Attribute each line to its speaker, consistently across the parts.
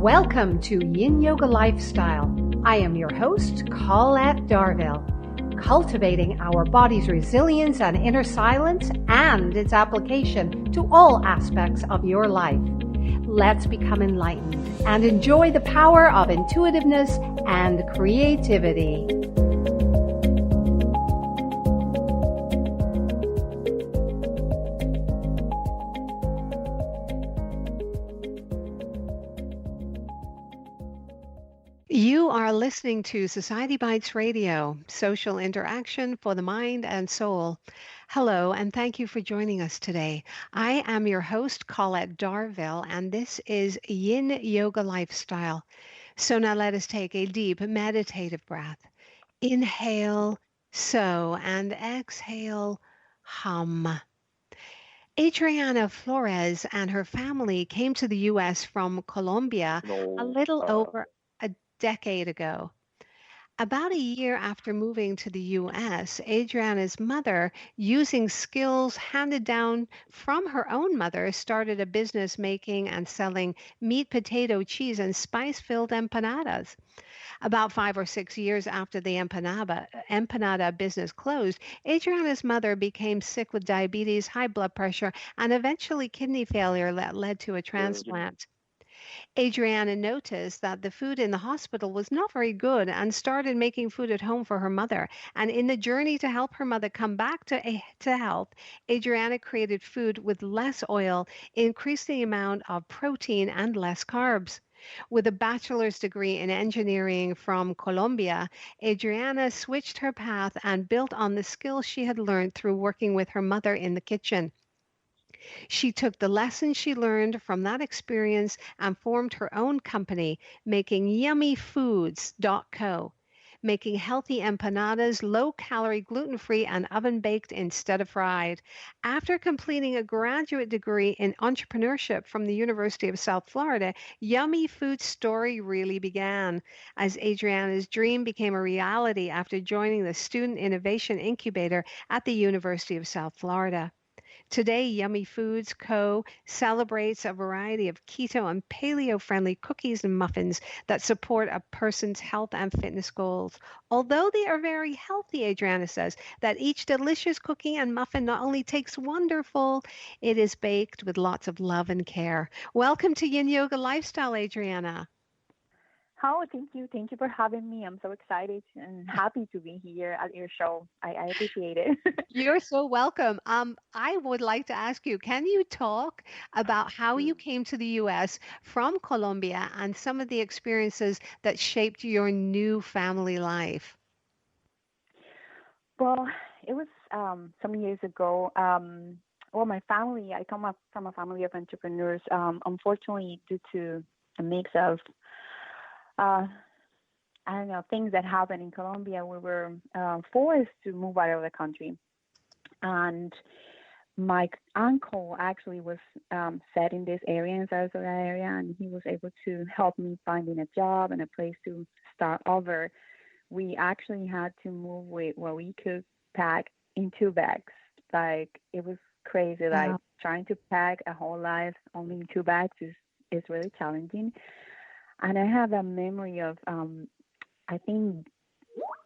Speaker 1: Welcome to Yin Yoga Lifestyle. I am your host, Colette Darville. Cultivating our body's resilience and inner silence and its application to all aspects of your life. Let's become enlightened and enjoy the power of intuitiveness and creativity. You are listening to Society Bites Radio, social interaction for the mind and soul. Hello, and thank you for joining us today. I am your host, Colette Darville, and this is Yin Yoga Lifestyle. So now let us take a deep meditative breath. Inhale, so, and exhale, hum. Adriana Florez and her family came to the U.S. from Colombia a little over a decade ago. About a year after moving to the U.S., Adriana's mother, using skills handed down from her own mother, started a business making and selling meat, potato, cheese, and spice-filled empanadas. About 5 or 6 years after the empanada business closed, Adriana's mother became sick with diabetes, high blood pressure, and eventually kidney failure that led to a transplant. Adriana noticed that the food in the hospital was not very good and started making food at home for her mother. And in the journey to help her mother come back to health, Adriana created food with less oil, increased the amount of protein, and less carbs. With a bachelor's degree in engineering from Colombia, Adriana switched her path and built on the skills she had learned through working with her mother in the kitchen. She took the lessons she learned from that experience and formed her own company, making Yummi Foods.co, making healthy empanadas, low-calorie, gluten-free, and oven-baked instead of fried. After completing a graduate degree in entrepreneurship from the University of South Florida, Yummi Foods' story really began as Adriana's dream became a reality after joining the Student Innovation Incubator at the University of South Florida. Today, Yummi Foods Co. celebrates a variety of keto and paleo-friendly cookies and muffins that support a person's health and fitness goals. Although they are very healthy, Adriana says, that each delicious cookie and muffin not only tastes wonderful, it is baked with lots of love and care. Welcome to Yin Yoga Lifestyle, Adriana.
Speaker 2: Oh, thank you. Thank you for having me. I'm so excited and happy to be here at your show. I appreciate it.
Speaker 1: You're so welcome. I would like to ask you, can you talk about how you came to the U.S. from Colombia and some of the experiences that shaped your new family life?
Speaker 2: Well, it was some years ago. Well, my family, I come up from a family of entrepreneurs. Unfortunately, due to a mix of, I don't know, things that happened in Colombia, we were forced to move out of the country. And my uncle actually was set in this area, in Sarasota area, and he was able to help me finding a job and a place to start over. We actually had to move with what we could pack in 2 bags. Like, it was crazy. Like, trying to pack a whole life only in 2 bags is really challenging. And I have a memory of, I think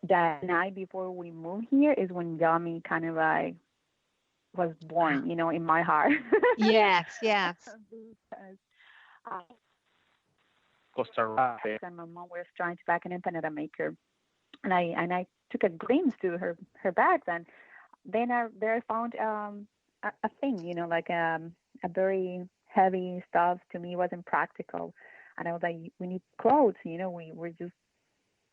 Speaker 2: that night before we moved here is when Yummy kind of like was born, in my heart.
Speaker 1: Yes, yes.
Speaker 2: Because Costa Rica and my mom was trying to pack an empanada maker, and I took a glimpse to her bags, and then I found a thing, like a very heavy stuff. To me, wasn't practical, and I was like, we need clothes, we're just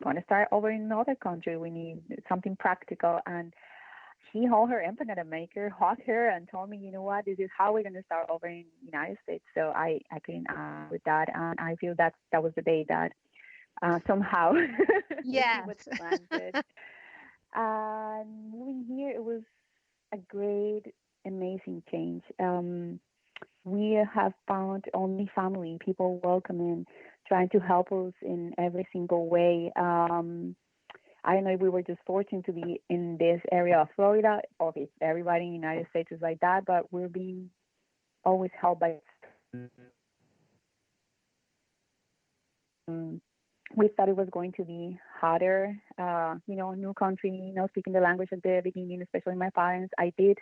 Speaker 2: going to start over in another country. We need something practical. And she held her empanada maker, hugged her, and told me, you know what, this is how we're going to start over in the United States. So I couldn't with that. And I feel that was the day that somehow
Speaker 1: Yes.
Speaker 2: was planted. Moving here, it was a great, amazing change. We have found only family, people welcoming, trying to help us in every single way. I don't know if we were just fortunate to be in this area of Florida, or if everybody in the United States is like that, but we're being always helped by we thought it was going to be harder. New country, speaking the language at the beginning, especially my parents. I did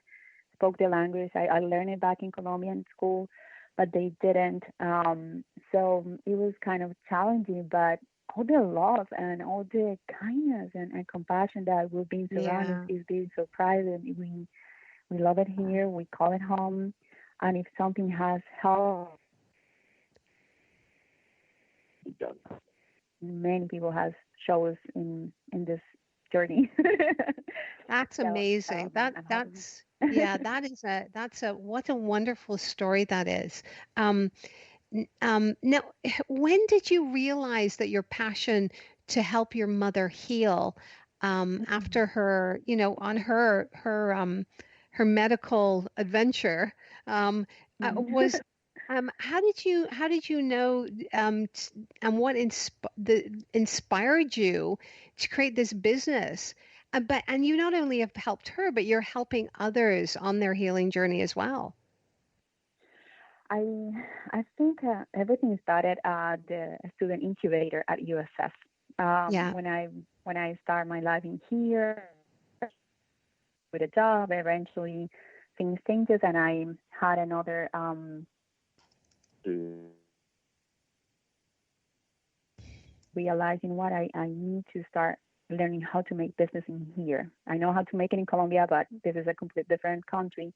Speaker 2: spoke the language. I learned it back in Colombia in school, but they didn't. So it was kind of challenging, but all the love and all the kindness and compassion that we're being surrounded
Speaker 1: Yeah.
Speaker 2: is being surprising. We love it here. We call it home. And if something has helped, many people has shows in this journey.
Speaker 1: That's
Speaker 2: So
Speaker 1: amazing. That
Speaker 2: I'm happy.
Speaker 1: that's yeah, that's a what a wonderful story that is. Um, now, when did you realize that your passion to help your mother heal after her, on her medical adventure, um, was how did you know and what inspired you to create this business? And you not only have helped her, but you're helping others on their healing journey as well.
Speaker 2: I I think everything started at the student incubator at USF.
Speaker 1: Yeah.
Speaker 2: When I start my life in here with a job, eventually things changes, and I had another realizing what I need to start learning how to make business in here. I know how to make it in Colombia, but this is a complete different country.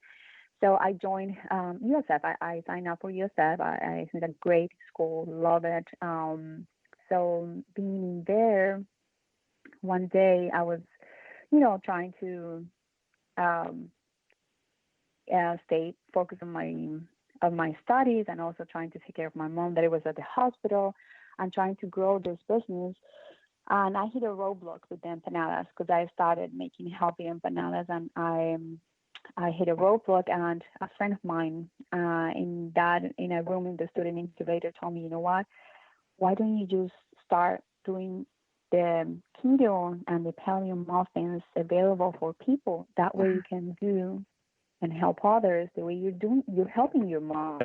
Speaker 2: So I joined USF. I signed up for USF. It's a great school, love it. So being there, one day I was, trying to um, stay focused on my studies and also trying to take care of my mom that it was at the hospital and trying to grow this business. And I hit a roadblock with the empanadas because I started making healthy empanadas, and I hit a roadblock, and a friend of mine in a room in the student incubator told me, you know what? Why don't you just start doing the keto and the paleo muffins available for people? That way you
Speaker 1: Wow.
Speaker 2: can do and help others the way you're helping your mom.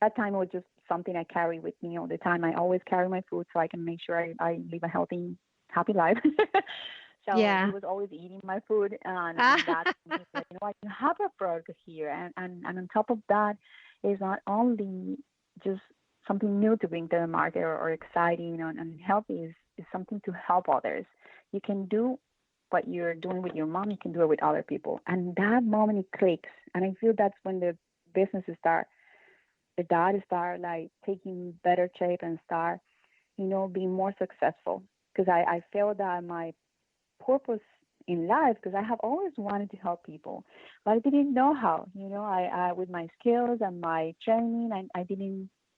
Speaker 2: That time was just something I carry with me all the time. I always carry my food so I can make sure I live a healthy, happy life. So he
Speaker 1: Yeah.
Speaker 2: was always eating my food, and that made me like, you have a product here, and on top of that, is not only just something new to bring to the market or exciting and healthy is something to help others. You can do what you're doing with your mom, you can do it with other people, and that moment it clicks, and I feel that's when the businesses start the dad start like taking better shape and start, being more successful. Because I feel that my purpose in life, because I have always wanted to help people, but I didn't know how. I with my skills and my training,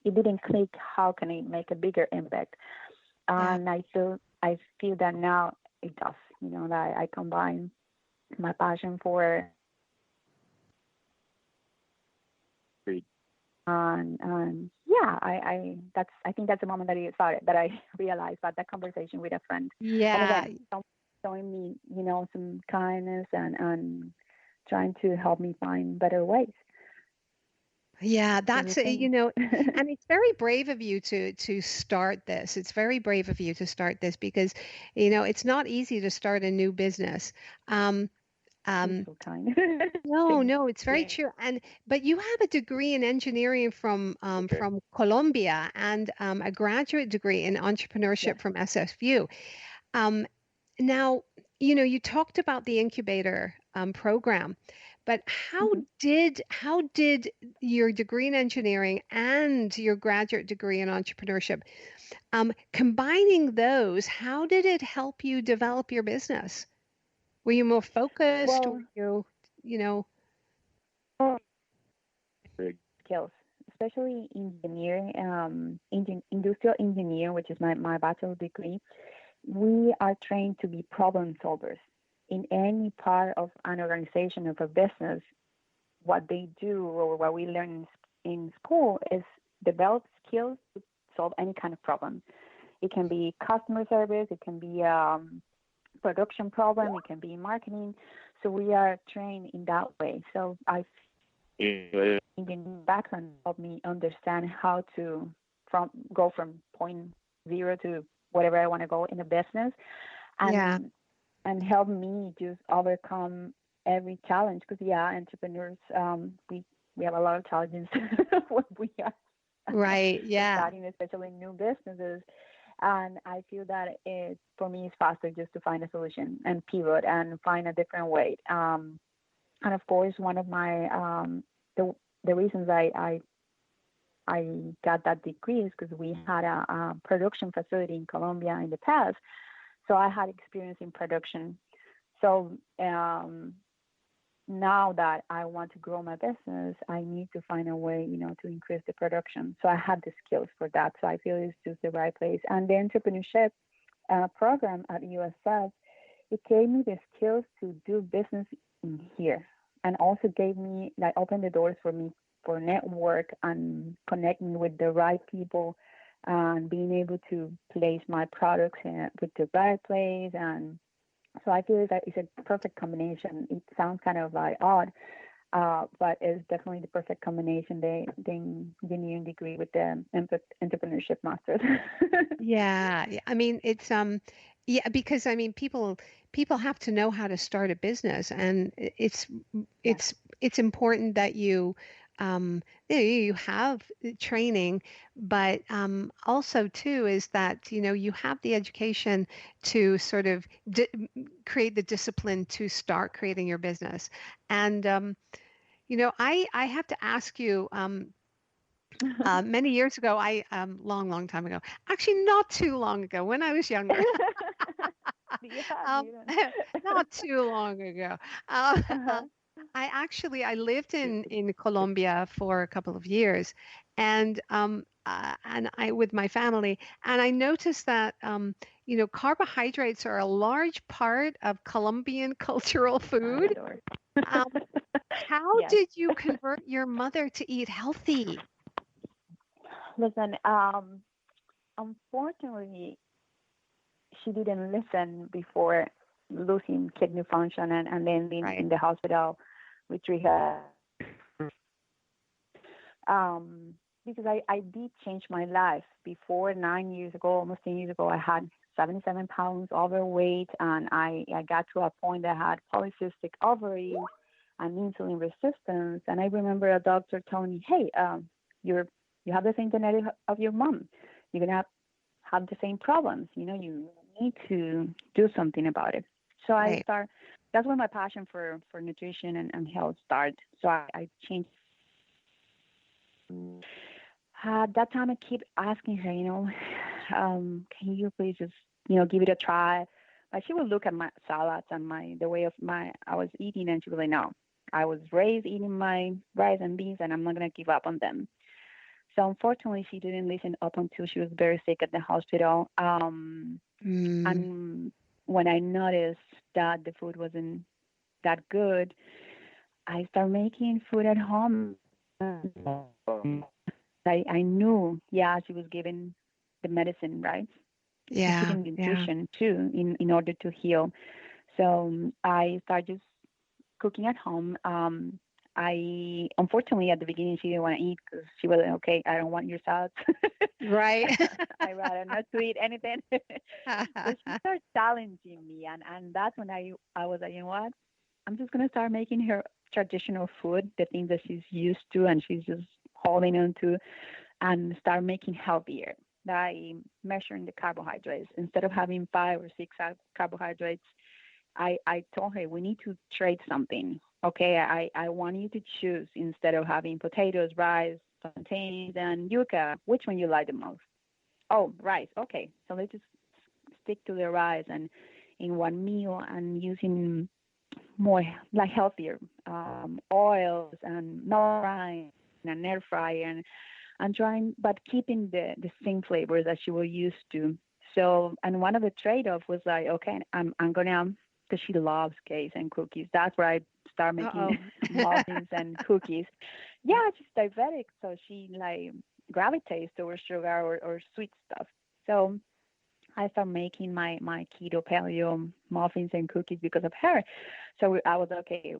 Speaker 2: it didn't click. How can I make a bigger impact?
Speaker 1: Yeah.
Speaker 2: And I feel that now it does. That I combine my passion for and yeah, I think that's the moment that it started, that I realized that conversation with a friend, and
Speaker 1: Yeah.
Speaker 2: again, someone showing me, some kindness and trying to help me find better ways.
Speaker 1: Yeah,
Speaker 2: It was
Speaker 1: and it's very brave of you to start this. It's very brave of you to start this because, it's not easy to start a new business. Um,
Speaker 2: you're
Speaker 1: um,
Speaker 2: so kind.
Speaker 1: no,
Speaker 2: Thanks.
Speaker 1: no, it's very true. But you have a degree in engineering from Colombia and a graduate degree in
Speaker 2: Yes.
Speaker 1: entrepreneurship from SFU. Um, Now, you talked about the incubator program, but
Speaker 2: Hmm.
Speaker 1: how did your degree in engineering and your graduate degree in entrepreneurship, combining those, how did it help you develop your business? Were you more focused? Were
Speaker 2: Well,
Speaker 1: you know,
Speaker 2: skills, especially engineering, industrial engineer, which is my bachelor degree. We are trained to be problem solvers in any part of an organization of a business. What they do or what we learn in school is develop skills to solve any kind of problem. It can be customer service, it can be production problem, it can be marketing. So we are trained in that way. So I engineering background helped me understand how to go from point zero to whatever I want to go in a business,
Speaker 1: Yeah.
Speaker 2: and help me just overcome every challenge. Because yeah, entrepreneurs, we have a lot of challenges when we are
Speaker 1: Right. Yeah.
Speaker 2: starting, especially new businesses. And I feel that it for me is faster just to find a solution and pivot and find a different way. And of course, one of my the reasons I got that degree is because we had a production facility in Colombia in the past, so I had experience in production. So now that I want to grow my business, I need to find a way, to increase the production. So I had the skills for that. So I feel it's just the right place. And the entrepreneurship program at USF, it gave me the skills to do business in here, and also gave me, like, opened the doors for me for network and connecting with the right people and being able to place my products with the right place. And so I feel that it's a perfect combination. It sounds kind of like odd, but it's definitely the perfect combination. The engineering degree with the entrepreneurship masters.
Speaker 1: Yeah, yeah. I mean, it's yeah, because I mean, people have to know how to start a business, and
Speaker 2: Yeah.
Speaker 1: it's important that you have training, but also too is that you have the education to sort of create the discipline to start creating your business, and I have to ask you. Many years ago, long time ago, actually not too long ago, when I was younger,
Speaker 2: Yeah,
Speaker 1: um,
Speaker 2: you
Speaker 1: not too long ago, uh,
Speaker 2: uh-huh.
Speaker 1: I lived in Colombia for a couple of years, and I with my family, and I noticed that carbohydrates are a large part of Colombian cultural
Speaker 2: I
Speaker 1: food.
Speaker 2: adore.
Speaker 1: Um, how
Speaker 2: Yes.
Speaker 1: did you convert your mother to eat healthy?
Speaker 2: Listen, unfortunately, she didn't listen before losing kidney function and then being
Speaker 1: Right.
Speaker 2: in the hospital with rehab. Because I did change my life. Before 9 years ago, almost 10 years ago, I had 77 pounds overweight, and I got to a point that I had polycystic ovaries and insulin resistance. And I remember a doctor telling me, "Hey, you have the same genetic of your mom. You're gonna have the same problems. You need to do something about it." So I
Speaker 1: Right.
Speaker 2: start. That's when my passion for nutrition and health started. So I changed. At that time, I keep asking her, can you please just, give it a try? But she would look at my salads and the way of I was eating, and she was like, no, I was raised eating my rice and beans, and I'm not gonna give up on them. So unfortunately, she didn't listen up until she was very sick at the hospital.
Speaker 1: Mm,
Speaker 2: And when I noticed that the food wasn't that good, I started making food at home. I knew, yeah, she was given the medicine, right? And she
Speaker 1: yeah.
Speaker 2: did
Speaker 1: Yeah.
Speaker 2: nutrition too in order to heal. So I started just cooking at home. I unfortunately at the beginning she didn't want to eat because she was like, okay, I don't want your salads.
Speaker 1: Right.
Speaker 2: I rather not to eat anything. So she started challenging me, and that's when I was like, you know what? I'm just gonna start making her traditional food, the things that she's used to and she's just holding on to, and start making healthier by measuring the carbohydrates. Instead of having 5 or 6 carbohydrates, I told her we need to trade something. Okay, I want you to choose instead of having potatoes, rice, plantains, and yuca. Which one you like the most? Oh, rice. Okay, so let's just stick to the rice and in one meal and using more like healthier oils and not frying and air fryer and trying, but keeping the same flavors that she was used to. So, and one of the trade-off was like, okay, I'm gonna, because she loves cakes and cookies. That's where I start making
Speaker 1: Uh-oh.
Speaker 2: muffins and cookies. Yeah, she's diabetic, so she like gravitates towards sugar or sweet stuff. So I start making my keto paleo muffins and cookies because of her. So I was okay.